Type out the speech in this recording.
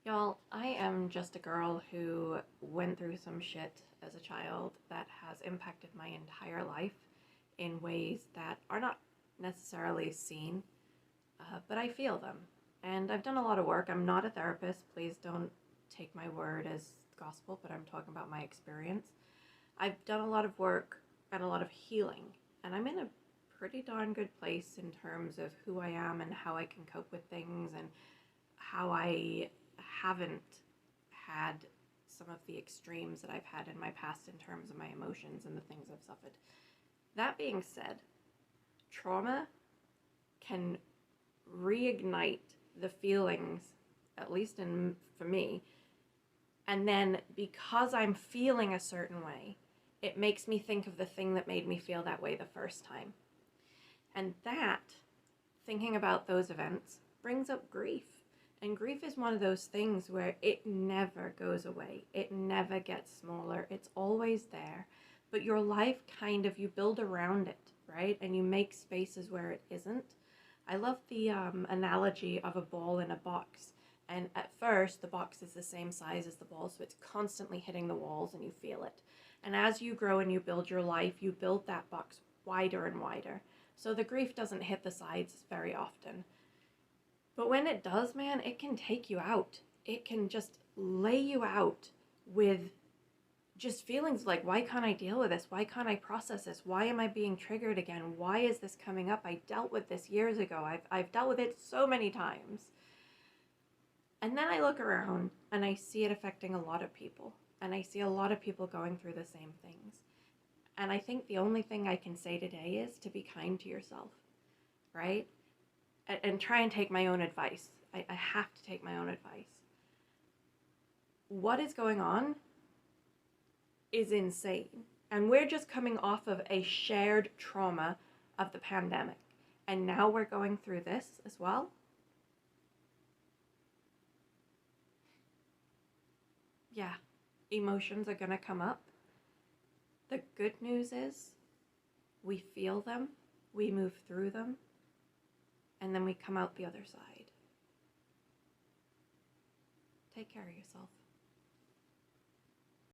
Y'all, I am just a girl who went through some shit as a child that has impacted my entire life in ways that are not necessarily seen, but I feel them. And I've done a lot of work. I'm not a therapist. Please don't take my word as gospel, but I'm talking about my experience. I've done a lot of work and a lot of healing, and I'm in a pretty darn good place in terms of who I am and how I can cope with things and how I haven't had some of the extremes that I've had in my past in terms of my emotions and the things I've suffered. That being said, trauma can reignite the feelings, at least for me, and then because I'm feeling a certain way, it makes me think of the thing that made me feel that way the first time. And that, thinking about those events, brings up grief. And grief is one of those things where it never goes away. It never gets smaller. It's always there. But your life you build around it, right? And you make spaces where it isn't. I love the analogy of a ball in a box. And at first, the box is the same size as the ball, so it's constantly hitting the walls and you feel it. And as you grow and you build your life, you build that box wider and wider. So the grief doesn't hit the sides very often. But when it does, man, it can take you out. It can just lay you out with just feelings like, why can't I deal with this? Why can't I process this? Why am I being triggered again? Why is this coming up? I dealt with this years ago. I've dealt with it so many times. And then I look around and I see it affecting a lot of people. And I see a lot of people going through the same things. And I think the only thing I can say today is to be kind to yourself, right? And try and take my own advice. I have to take my own advice. What is going on is insane. And we're just coming off of a shared trauma of the pandemic. And now we're going through this as well. Yeah, emotions are going to come up. The good news is we feel them, we move through them, and then we come out the other side. Take care of yourself.